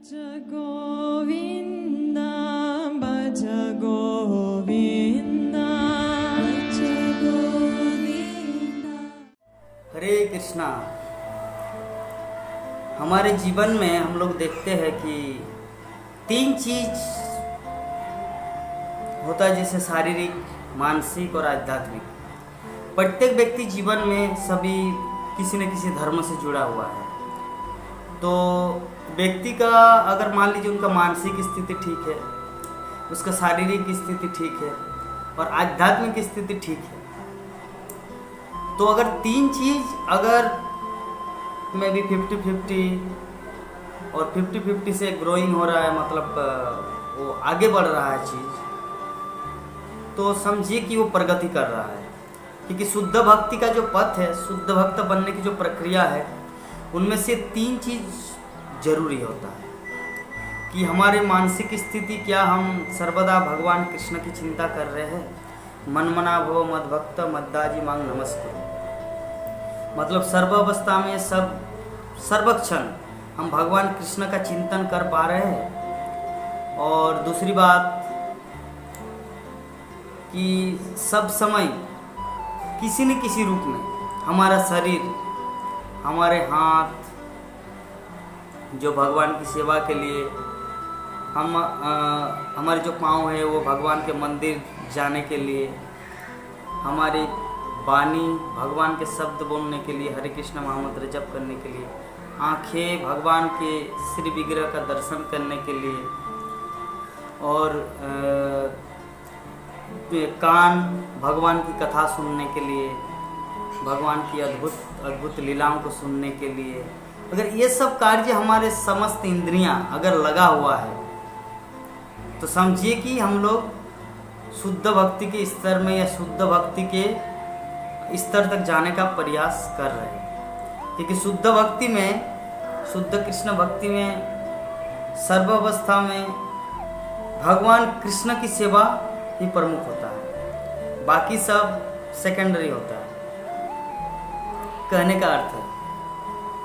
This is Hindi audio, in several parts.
भज गोविंद भज गोविंद भज गोविंद। हरे कृष्णा। हमारे जीवन में हम लोग देखते हैं कि 3 चीज होता है, जैसे शारीरिक, मानसिक और आध्यात्मिक। प्रत्येक व्यक्ति जीवन में सभी किसी न किसी धर्म से जुड़ा हुआ है। तो व्यक्ति का अगर मान लीजिए उनका मानसिक स्थिति ठीक है, उसका शारीरिक स्थिति ठीक है और आध्यात्मिक स्थिति ठीक है, तो अगर 3 चीज अगर में भी 50-50 और 50-50 से ग्रोइंग हो रहा है, मतलब वो आगे बढ़ रहा है चीज, तो समझिए कि वो प्रगति कर रहा है। क्योंकि शुद्ध भक्ति का जो पथ है, शुद्ध भक्त बनने की जो प्रक्रिया है, उनमें से 3 चीज जरूरी होता है कि मानसिक स्थिति क्या, हम सर्वदा भगवान कृष्ण की चिंता कर रहे हैं। मन मना भव मद भक्त मद्दाजी मांग नमस्ते। मतलब सर्व अवस्था में सर्वक्षण हम भगवान कृष्ण का चिंतन कर पा रहे हैं। और दूसरी बात कि सब समय किसी न किसी रूप में हमारा शरीर, हमारे हाथ जो भगवान की सेवा के लिए, हमारे जो पाँव है वो भगवान के मंदिर जाने के लिए, हमारी वाणी भगवान के शब्द बोलने के लिए, हरे कृष्ण महामंत्र जप करने के लिए, आँखें भगवान के श्री विग्रह का दर्शन करने के लिए, और कान भगवान की कथा सुनने के लिए, भगवान की अद्भुत अद्भुत लीलाओं को सुनने के लिए। अगर ये सब कार्य हमारे समस्त इंद्रियां अगर लगा हुआ है, तो समझिए कि हम लोग शुद्ध भक्ति के स्तर में या शुद्ध भक्ति के स्तर तक जाने का प्रयास कर रहे हैं। क्योंकि शुद्ध भक्ति में, शुद्ध कृष्ण भक्ति में, सर्वावस्था में भगवान कृष्ण की सेवा ही प्रमुख होता है, बाकी सब सेकेंडरी होता है। कहने का अर्थ है,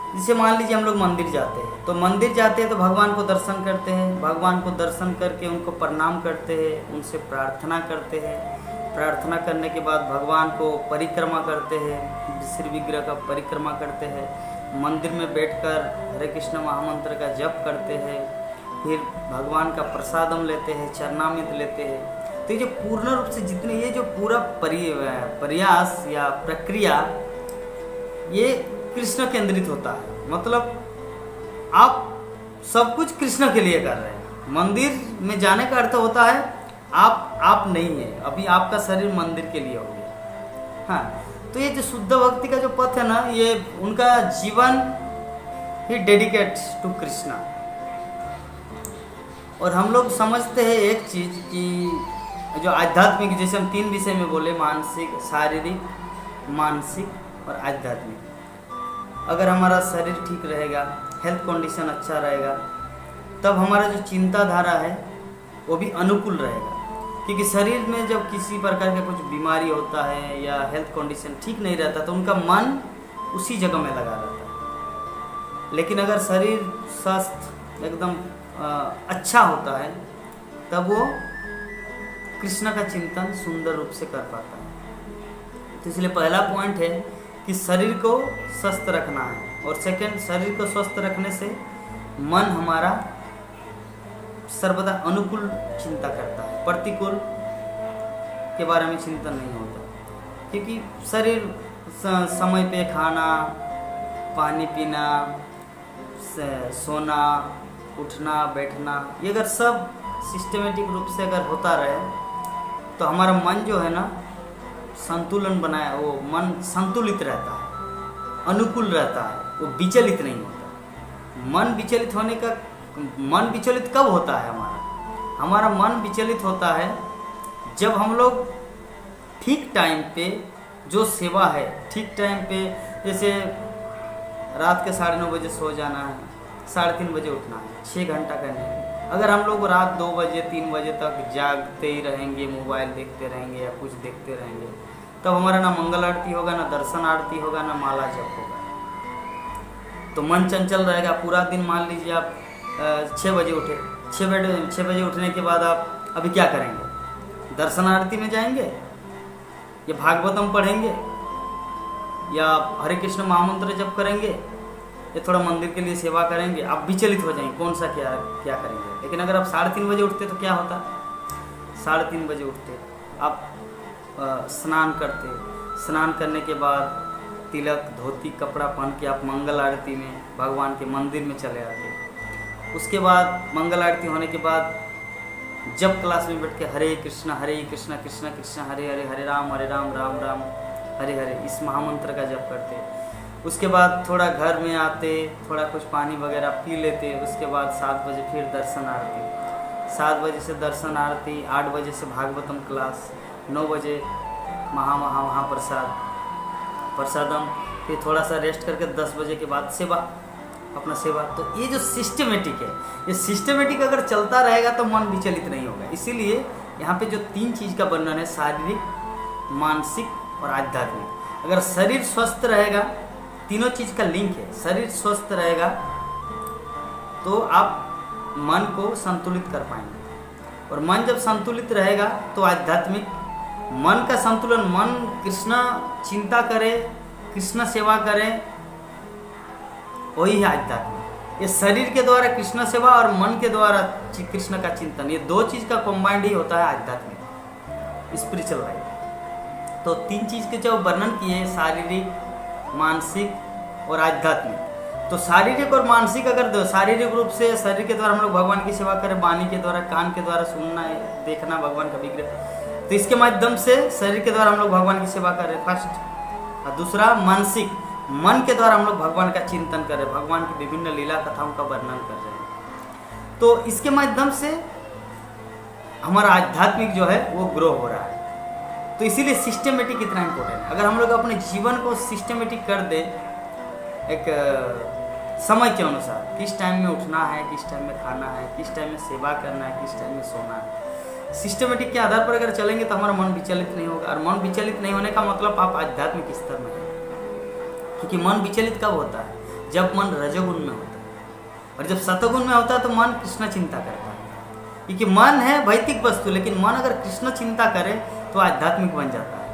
जैसे मान लीजिए हम लोग मंदिर जाते हैं, तो मंदिर जाते हैं तो भगवान को दर्शन करते हैं, भगवान को दर्शन करके उनको प्रणाम करते हैं, उनसे प्रार्थना करते हैं। प्रार्थना करने के बाद भगवान को परिक्रमा करते हैं, श्री विग्रह का परिक्रमा करते हैं, मंदिर में बैठकर हरे कृष्ण महामंत्र का जप करते हैं, फिर भगवान का प्रसादम लेते हैं, चरणामृत लेते हैं। तो ये जो पूर्ण रूप से जितने ये जो पूरा प्रयास या प्रक्रिया, ये कृष्ण केंद्रित होता है। मतलब आप सब कुछ कृष्ण के लिए कर रहे हैं। मंदिर में जाने का अर्थ होता है आप नहीं है, अभी आपका शरीर मंदिर के लिए हो गया। हाँ, तो ये जो शुद्ध भक्ति का जो पथ है ना, ये उनका जीवन ही डेडिकेट टू कृष्णा। और हम लोग समझते हैं एक चीज कि जो आध्यात्मिक, जैसे हम 3 विषय में बोले, मानसिक, शारीरिक, मानसिक और आध्यात्मिक। अगर हमारा शरीर ठीक रहेगा, हेल्थ कंडीशन अच्छा रहेगा, तब हमारा जो चिंताधारा है वो भी अनुकूल रहेगा। क्योंकि शरीर में जब किसी प्रकार का कुछ बीमारी होता है या हेल्थ कंडीशन ठीक नहीं रहता, तो उनका मन उसी जगह में लगा रहता है। लेकिन अगर शरीर स्वस्थ एकदम अच्छा होता है, तब वो कृष्ण का चिंतन सुंदर रूप से कर पाता है। तो इसलिए पहला पॉइंट है कि शरीर को स्वस्थ रखना है, और सेकंड, शरीर को स्वस्थ रखने से मन हमारा सर्वदा अनुकूल चिंता करता है, प्रतिकूल के बारे में चिंतन नहीं होता। क्योंकि शरीर समय पे खाना, पानी पीना, सोना, उठना, बैठना, ये अगर सब सिस्टमेटिक रूप से अगर होता रहे, तो हमारा मन जो है ना, संतुलन बनाया, वो मन संतुलित रहता है, अनुकूल रहता है, वो विचलित नहीं होता। मन विचलित कब होता है? हमारा मन विचलित होता है जब हम लोग ठीक टाइम पे जो सेवा है, ठीक टाइम पे, जैसे रात के 9:30 बजे सो जाना है, 3:30 बजे उठना है, 6 घंटा करने है। अगर हम लोग रात 2 बजे 3 बजे तक जागते ही रहेंगे, मोबाइल देखते रहेंगे या कुछ देखते रहेंगे, तब हमारा ना मंगल आरती होगा, ना दर्शन आरती होगा, ना माला जप होगा। तो मन चंचल रहेगा। पूरा दिन मान लीजिए आप 6 बजे उठे, 6 बजे उठने के बाद आप अभी क्या करेंगे? दर्शन आरती में जाएंगे या भागवतम पढ़ेंगे या हरे कृष्ण महामंत्र जप करेंगे या थोड़ा मंदिर के लिए सेवा करेंगे? आप विचलित हो जाएंगे कौन सा क्या करेंगे। लेकिन अगर आप 3:30 बजे उठते तो क्या होता? 3:30 बजे उठते, आप स्नान करते, स्नान करने के बाद तिलक धोती कपड़ा पहन के आप मंगल आरती में भगवान के मंदिर में चले आते। उसके बाद मंगल आरती होने के बाद जब क्लास में बैठ के हरे कृष्ण कृष्ण कृष्ण हरे हरे, हरे राम राम राम हरे हरे, इस महामंत्र का जप करते। उसके बाद थोड़ा घर में आते, थोड़ा कुछ पानी वगैरह पी लेते। उसके बाद 7 बजे फिर दर्शन आरती, 7 बजे से दर्शन आरती, 8 बजे से भागवतम क्लास, 9 बजे प्रसादम, फिर थोड़ा सा रेस्ट करके 10 बजे के बाद सेवा, अपना सेवा। तो ये जो सिस्टमेटिक है, ये सिस्टमेटिक अगर चलता रहेगा तो मन विचलित नहीं होगा। इसीलिए यहाँ पे जो 3 चीज़ का वर्णन है, शारीरिक, मानसिक और आध्यात्मिक। अगर शरीर स्वस्थ रहेगा, तीनों चीज़ का लिंक है, शरीर स्वस्थ रहेगा तो आप मन को संतुलित कर पाएंगे, और मन जब संतुलित रहेगा तो आध्यात्मिक, मन का संतुलन, मन कृष्ण चिंता करे, कृष्ण सेवा करे, वही है आध्यात्मिक। ये शरीर के द्वारा कृष्ण सेवा और मन के द्वारा कृष्ण का चिंतन, ये 2 चीज़ का कॉम्बाइंड ही होता है आध्यात्मिक, स्पिरिचुअल लाइफ। तो 3 चीज़ के जो वर्णन किए, शारीरिक, मानसिक और आध्यात्मिक। तो शारीरिक और मानसिक, अगर शारीरिक रूप से शरीर के द्वारा हम लोग भगवान की सेवा करें, वाणी के द्वारा, कान के द्वारा सुनना है, देखना भगवान का विग्रह, तो इसके माध्यम से शरीर के द्वारा हम लोग भगवान की सेवा करें फर्स्ट। और दूसरा मानसिक, मन के द्वारा हम लोग भगवान का चिंतन करें, भगवान की विभिन्न लीला कथाओं का वर्णन कर रहे हैं। तो इसके माध्यम से हमारा आध्यात्मिक जो है वो ग्रो हो रहा है। तो इसीलिए सिस्टमेटिक इतना इम्पोर्टेंट है। अगर हम लोग अपने जीवन को सिस्टमेटिक कर दें, एक समय के अनुसार, किस टाइम में उठना है, किस टाइम में खाना है, किस टाइम में सेवा करना है, किस टाइम में सोना है, सिस्टमेटिक के आधार पर अगर चलेंगे तो हमारा मन विचलित नहीं होगा। और मन विचलित नहीं होने का मतलब आप आध्यात्मिक स्तर में हैं। क्योंकि मन विचलित कब होता है? जब मन रजोगुण में होता है, और जब सतोगुण में होता है तो मन कृष्ण चिंता करता है। क्योंकि मन है भौतिक वस्तु, लेकिन मन अगर कृष्ण चिंता करे तो आध्यात्मिक बन जाता है।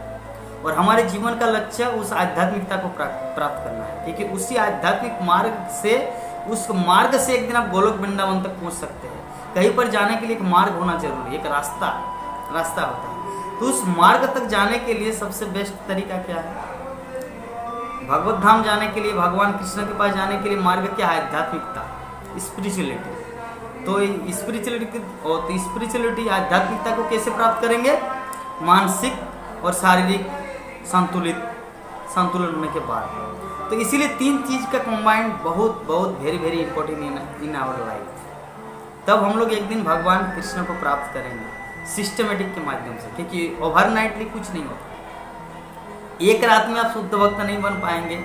और हमारे जीवन का लक्ष्य उस आध्यात्मिकता को प्राप्त करना है, क्योंकि उसी आध्यात्मिक मार्ग से, उस मार्ग से एक दिन आप गोलोक वृंदावन तक पहुंच सकते हैं। कहीं पर जाने के लिए एक मार्ग होना जरूरी है, एक रास्ता होता है। तो उस मार्ग तक जाने के लिए सबसे बेस्ट तरीका क्या है? भगवत धाम जाने के लिए, भगवान कृष्ण के पास जाने के लिए मार्ग क्या है? आध्यात्मिकता, स्पिरिचुअलिटी। तो स्पिरिचुअलिटी, आध्यात्मिकता को कैसे प्राप्त करेंगे? मानसिक और शारीरिक संतुलन होने के बाद। तो इसीलिए 3 चीज़ का कॉम्बाइंड बहुत very important in our life. तब हम लोग एक दिन भगवान कृष्ण को प्राप्त करेंगे सिस्टमेटिक के माध्यम से, क्योंकि ओवरनाइटली कुछ नहीं होता। एक रात में आप शुद्ध भक्त नहीं बन पाएंगे,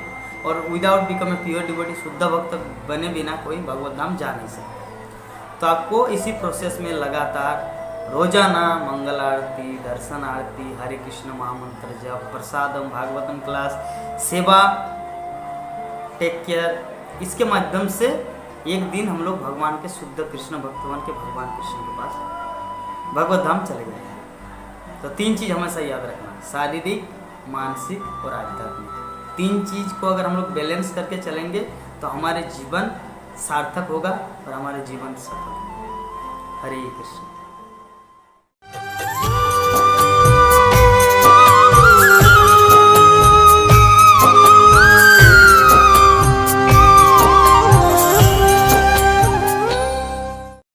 और without become a pure devotee, शुद्ध भक्त बने बिना कोई भगवत धाम जा नहीं सकता। तो आपको इसी प्रोसेस में लगातार रोजाना मंगल आरती, दर्शन आरती, हरे कृष्ण महामंत्र जप, प्रसादम, भागवतम क्लास, सेवा, टेक केयर, इसके माध्यम से एक दिन हम लोग भगवान के शुद्ध कृष्ण भक्त बन के भगवान कृष्ण के पास भगवत धाम चले गए। तो 3 चीज़ हमेशा याद रखना, शारीरिक, मानसिक और आध्यात्मिक। 3 चीज़ को अगर हम लोग बैलेंस करके चलेंगे तो हमारे जीवन सार्थक होगा और हमारे जीवन सफल होगा। हरे कृष्ण।